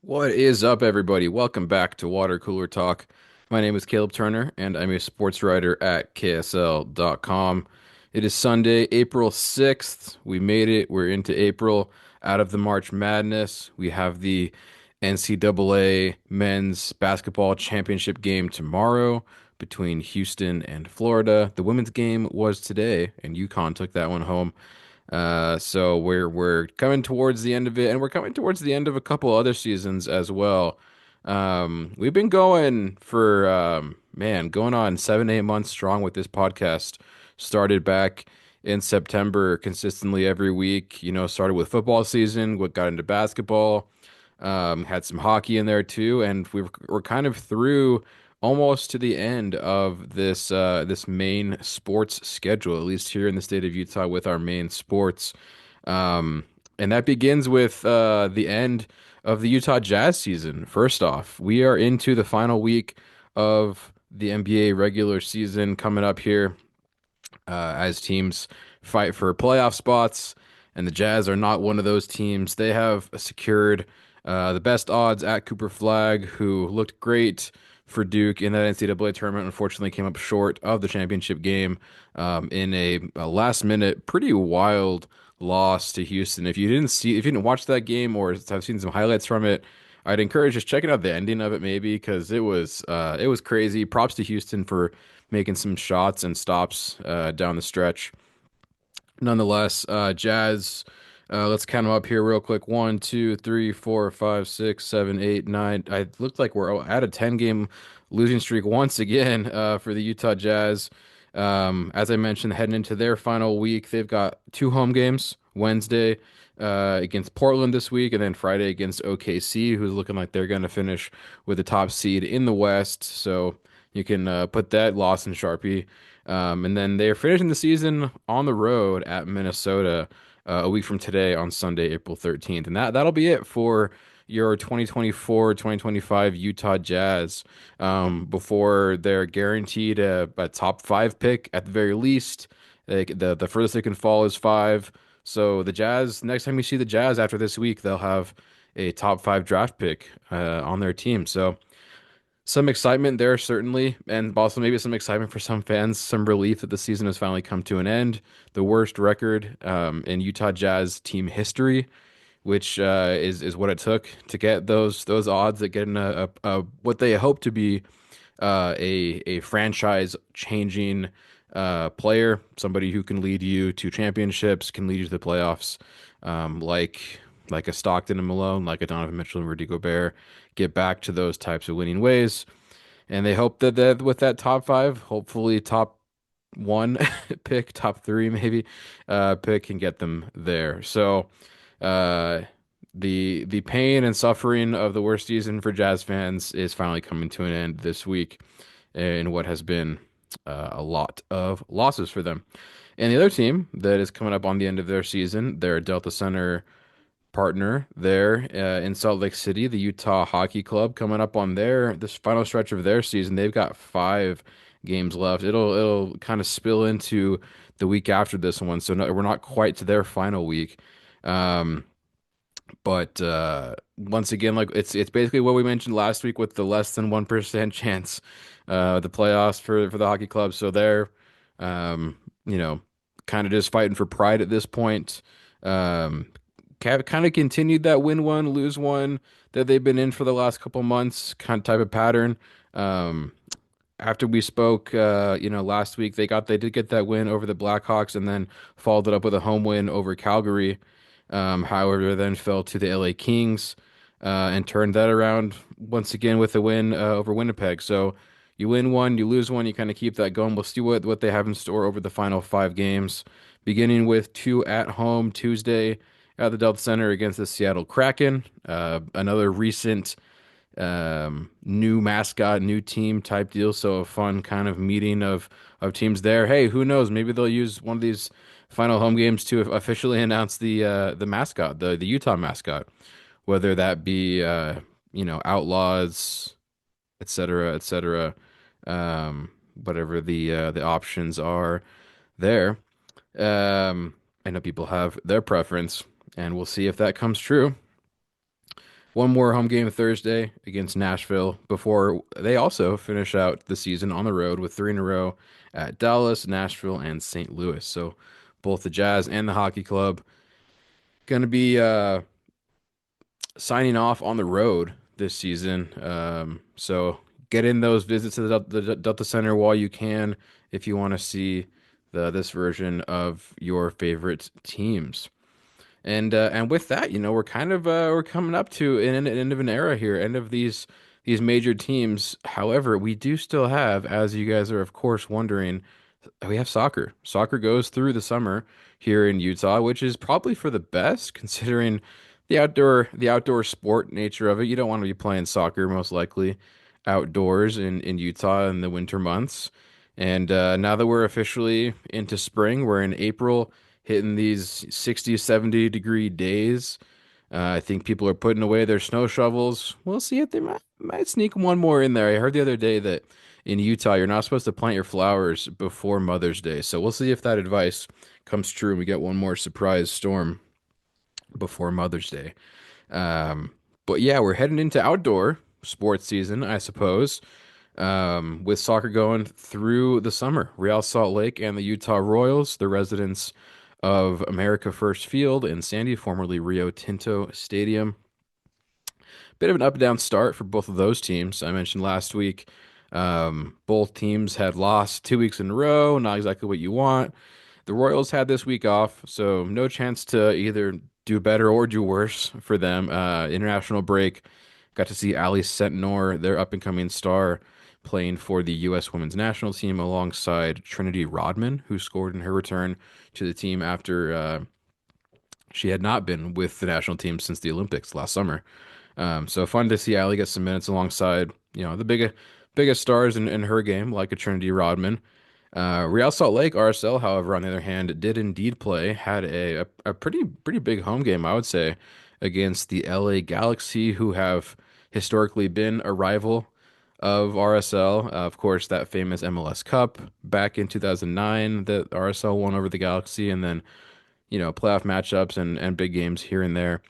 What is up, everybody? Welcome back to Water Cooler Talk. My name is Caleb Turner, and I'm a sports writer at KSL.com. It is Sunday, April 6th. We made it. We're into April, out of the March Madness. We have the NCAA men's basketball championship game tomorrow between Houston and Florida. The women's game was today, and UConn took that one home. So we're coming towards the end of it, and we're coming towards the end of a couple other seasons as well. We've been going for man, going on 7, 8 months strong with this podcast. Started back in September, consistently every week. Started with football season, what got into basketball, had some hockey in there too, and we're kind of through almost to the end of this main sports schedule, at least here in the state of Utah with our main sports. And that begins with the end of the Utah Jazz season. First off, we are into the final week of the NBA regular season coming up here as teams fight for playoff spots, and the Jazz are not one of those teams. They have secured the best odds at Cooper Flag, who looked great for Duke in that NCAA tournament. Unfortunately, came up short of the championship game in a last minute, pretty wild loss to Houston. If you didn't watch that game or have seen some highlights from it, I'd encourage just checking out the ending of it maybe because it was crazy. Props to Houston for making some shots and stops down the stretch. Nonetheless, Jazz, let's count them up here real quick. One, two, three, four, five, six, seven, eight, nine. I looked like we're at a 10 game losing streak once again for the Utah Jazz. As I mentioned, heading into their final week, they've got two home games Wednesday against Portland this week, and then Friday against OKC, who's looking like they're going to finish with the top seed in the West. So you can put that loss in Sharpie. And then they're finishing the season on the road at Minnesota a week from today on Sunday, April 13th. And that'll be it for your 2024-2025 Utah Jazz before they're guaranteed a top five pick at the very least. The furthest they can fall is five. So the Jazz, next time you see the Jazz after this week, they'll have a top five draft pick on their team. So some excitement there, certainly, and also maybe some excitement for some fans, some relief that the season has finally come to an end. The worst record in Utah Jazz team history, which is what it took to get those odds at getting a what they hope to be a franchise changing player, somebody who can lead you to championships, can lead you to the playoffs, like a Stockton and Malone, like a Donovan Mitchell and Rudy Gobert, get back to those types of winning ways. And they hope that with that top five, hopefully top one pick, top three maybe, pick can get them there. So uh, the pain and suffering of the worst season for Jazz fans is finally coming to an end this week in what has been a lot of losses for them. And the other team that is coming up on the end of their season, their Delta Center partner there in Salt Lake City, the Utah Hockey Club, coming up on their this final stretch of their season. They've got 5 games left. It'll kind of spill into the week after this one, so no, we're not quite to their final week. Um, but once again, like it's basically what we mentioned last week with the less than 1% chance the playoffs for the hockey club. So they're um, you know kind of just fighting for pride at this point. Um, kind of continued that win one, lose one that they've been in for the last couple months, kind of type of pattern. Um, After we spoke, last week they did get that win over the Blackhawks and then followed it up with a home win over Calgary. However, then fell to the LA Kings and turned that around once again with a win over Winnipeg. So you win one, you lose one, you kind of keep that going. We'll see what they have in store over the final 5 games, beginning with two at home Tuesday at the Delta Center against the Seattle Kraken. Another recent new mascot, new team type deal. So a fun kind of meeting of teams there. Hey, who knows? Maybe they'll use one of these final home games to officially announce the mascot, the Utah mascot, whether that be Outlaws, et cetera, et cetera. Whatever the options are there. I know people have their preference, and we'll see if that comes true. One more home game Thursday against Nashville before they also finish out the season on the road with three in a row at Dallas, Nashville, and St. Louis. So both the Jazz and the Hockey Club going to be signing off on the road this season. So get in those visits to the Delta Center while you can if you want to see this version of your favorite teams. And with that, we're coming up to an end of an era here, end of these major teams. However, we do still have, as you guys are of course wondering, we have soccer. Soccer goes through the summer here in Utah, which is probably for the best considering the outdoor sport nature of it. You don't want to be playing soccer most likely outdoors in Utah in the winter months. And now that we're officially into spring, we're in April, hitting these 60, 70-degree days. I think people are putting away their snow shovels. We'll see if they might sneak one more in there. I heard the other day that in Utah, you're not supposed to plant your flowers before Mother's Day. So we'll see if that advice comes true and we get one more surprise storm before Mother's Day. Um, but yeah, we're heading into outdoor sports season, I suppose, with soccer going through the summer. Real Salt Lake and the Utah Royals, the residents of America First Field in Sandy, formerly Rio Tinto Stadium. Bit of an up and down start for both of those teams. I mentioned last week, both teams had lost 2 weeks in a row, not exactly what you want. The Royals had this week off, so no chance to either do better or do worse for them. International break. Got to see Ali Sentnor, their up and coming star, playing for the U.S. women's national team alongside Trinity Rodman, who scored in her return to the team after she had not been with the national team since the Olympics last summer. So fun to see Ali get some minutes alongside, the biggest stars in her game, like a Trinity Rodman. Real Salt Lake RSL, however, on the other hand, did indeed play, had a pretty big home game, I would say, against the LA Galaxy, who have historically been a rival of RSL. Of course, that famous MLS Cup back in 2009 that RSL won over the Galaxy, and then, playoff matchups and big games here and there.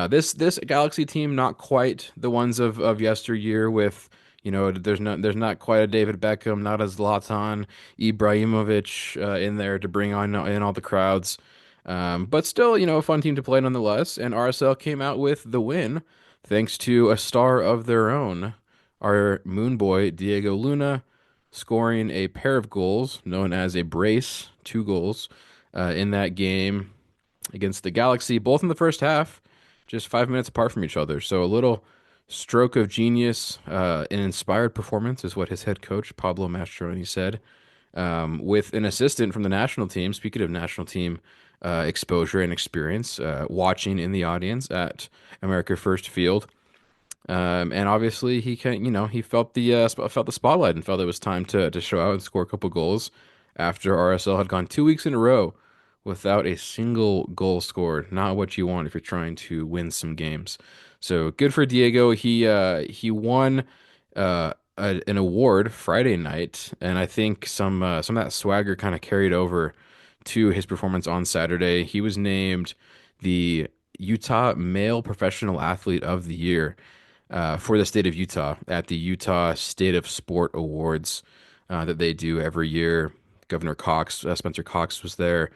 This Galaxy team, not quite the ones of yesteryear with, there's not quite a David Beckham, not a Zlatan Ibrahimovic in there to bring on in all the crowds. But still, a fun team to play nonetheless. And RSL came out with the win thanks to a star of their own, our moon boy Diego Luna, scoring a pair of goals known as a brace, 2 goals in that game against the Galaxy, both in the first half, just 5 minutes apart from each other. So a little stroke of genius, an inspired performance is what his head coach, Pablo Mastroeni, said. With an assistant from the national team, speaking of national team exposure and experience, watching in the audience at America First Field. And obviously he felt the spotlight and felt it was time to show out and score a couple goals after RSL had gone 2 weeks in a row without a single goal scored. Not what you want if you're trying to win some games. So good for Diego. He won an award Friday night, and I think some of that swagger kind of carried over to his performance on Saturday. He was named the Utah Male Professional Athlete of the Year for the state of Utah at the Utah State of Sport Awards that they do every year. Governor Cox, Spencer Cox, was there.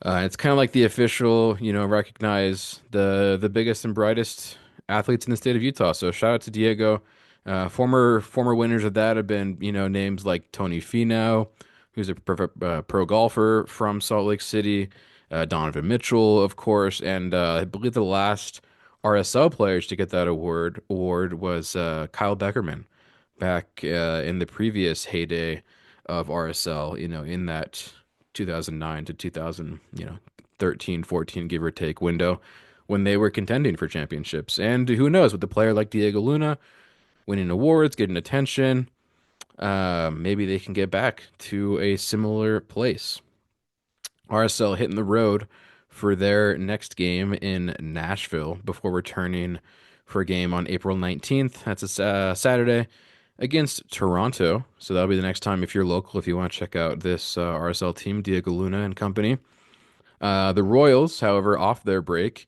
It's kind of like the official, recognize the biggest and brightest athletes in the state of Utah. So shout out to Diego. Former winners of that have been, names like Tony Finau, who's a pro golfer from Salt Lake City, Donovan Mitchell, of course, and I believe the last RSL players to get that award was Kyle Beckerman back in the previous heyday of RSL, in that 2009 to 2000, 13, 14, give or take window when they were contending for championships. And who knows, with a player like Diego Luna winning awards, getting attention, maybe they can get back to a similar place. RSL hitting the road for their next game in Nashville before returning for a game on April 19th. That's a Saturday against Toronto. So that'll be the next time if you're local, if you want to check out this RSL team, Diego Luna and company. The Royals, however, off their break,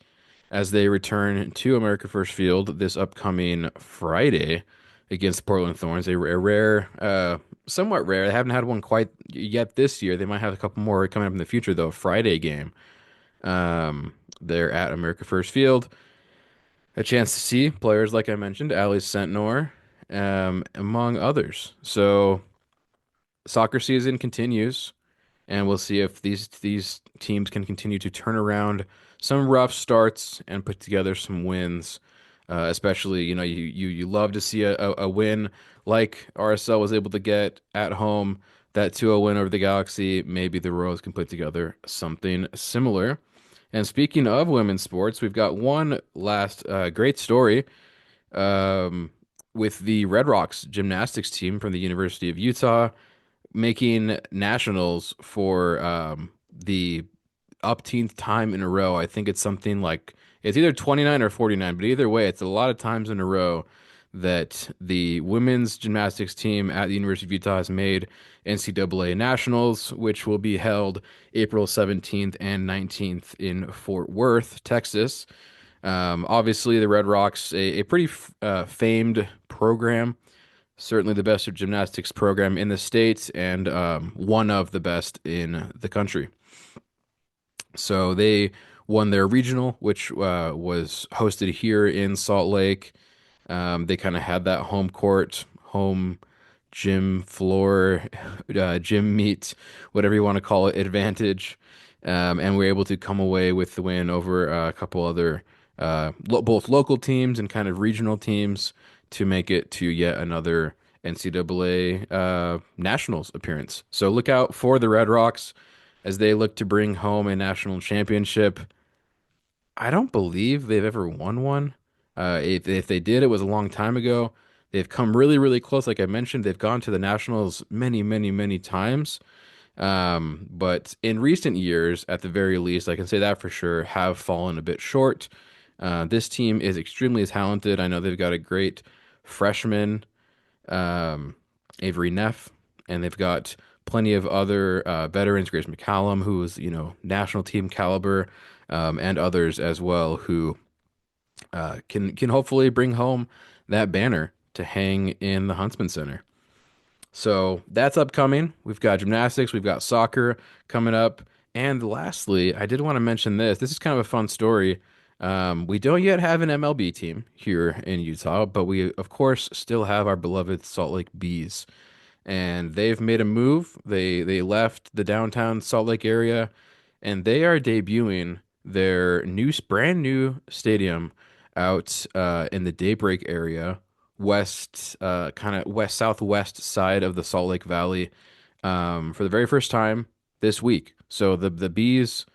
as they return to America First Field this upcoming Friday against Portland Thorns. A rare, somewhat rare. They haven't had one quite yet this year. They might have a couple more coming up in the future, though. A Friday game. They're at America First Field. A chance to see players like I mentioned, Ali Sentnor, among others. So soccer season continues, and we'll see if these teams can continue to turn around some rough starts and put together some wins. Especially, you love to see a win like RSL was able to get at home, that 2-0 win over the Galaxy. Maybe the Royals can put together something similar. And speaking of women's sports, we've got one last great story um, with the Red Rocks gymnastics team from the University of Utah making nationals for the upteenth time in a row. I think it's something like it's either 29 or 49, but either way, it's a lot of times in a row that the women's gymnastics team at the University of Utah has made NCAA nationals, which will be held April 17th and 19th in Fort Worth, Texas. Obviously, the Red Rocks, a pretty famed program, certainly the best gymnastics program in the state and one of the best in the country. So they won their regional, which was hosted here in Salt Lake. They kind of had that home court, home gym floor, gym meet, whatever you want to call it, advantage. And we're able to come away with the win over a couple other, both local teams and kind of regional teams to make it to yet another NCAA nationals appearance. So look out for the Red Rocks as they look to bring home a national championship. I don't believe they've ever won one. If they did, it was a long time ago. They've come really, really close. Like I mentioned, they've gone to the Nationals many, many, many times. But in recent years, at the very least, I can say that for sure, have fallen a bit short. This team is extremely talented. I know they've got a great freshman, um, Avery Neff, and they've got plenty of other veterans, Grace McCallum, who is, national team caliber, and others as well who can hopefully bring home that banner to hang in the Huntsman Center. So that's upcoming. We've got gymnastics, we've got soccer coming up. And lastly, I did want to mention this. This is kind of a fun story. We don't yet have an MLB team here in Utah, but we, of course, still have our beloved Salt Lake Bees. And they've made a move. They left the downtown Salt Lake area, and they are debuting their brand new stadium out in the Daybreak area, west, kind of west southwest side of the Salt Lake Valley, for the very first time this week. So the Bees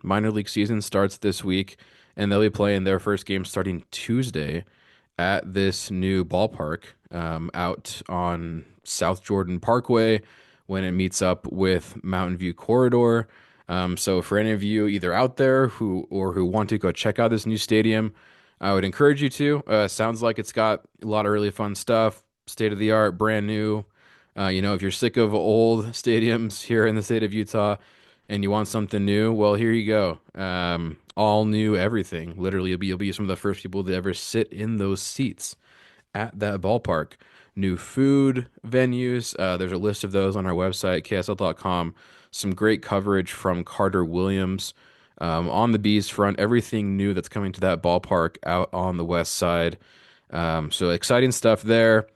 minor league season starts this week, and they'll be playing their first game starting Tuesday at this new ballpark out on South Jordan Parkway when it meets up with Mountain View Corridor. So for any of you either out there who want to go check out this new stadium, I would encourage you to. Sounds like it's got a lot of really fun stuff, state of the art, brand new. If you're sick of old stadiums here in the state of Utah and you want something new, well, here you go. All new everything. Literally, you'll be some of the first people to ever sit in those seats at that ballpark. New food venues. There's a list of those on our website, ksl.com. Some great coverage from Carter Williams on the Bees front. Everything new that's coming to that ballpark out on the west side. So exciting stuff there.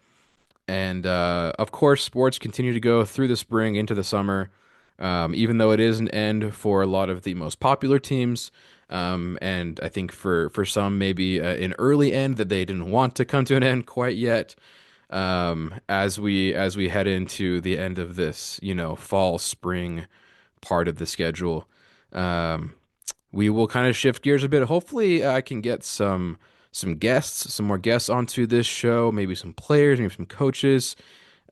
And of course, sports continue to go through the spring into the summer, even though it is an end for a lot of the most popular teams. And I think for some, maybe an early end that they didn't want to come to an end quite yet. As we head into the end of this, fall, spring part of the schedule, um, we will kind of shift gears a bit. Hopefully, I can get some more guests onto this show, maybe some players, maybe some coaches.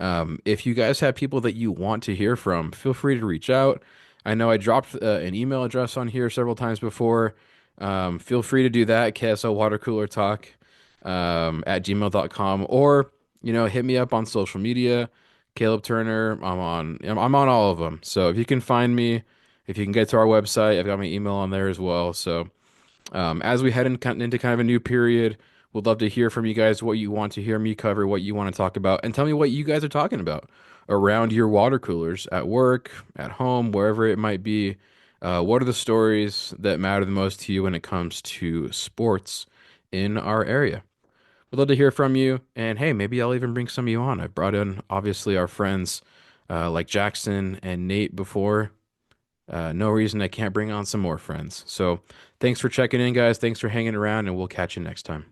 If you guys have people that you want to hear from, feel free to reach out. I know I dropped an email address on here several times before. Feel free to do that, KSL Water Cooler Talk at gmail.com, or hit me up on social media. Caleb Turner. I'm on all of them. So if you can find me, if you can get to our website, I've got my email on there as well. So As we head into kind of a new period, we'd love to hear from you guys what you want to hear me cover, what you want to talk about, and tell me what you guys are talking about around your water coolers at work, at home, wherever it might be. What are the stories that matter the most to you when it comes to sports in our area? We'd love to hear from you. And hey, maybe I'll even bring some of you on. I brought in obviously our friends like Jackson and Nate before. No reason I can't bring on some more friends. So thanks for checking in, guys. Thanks for hanging around, and we'll catch you next time.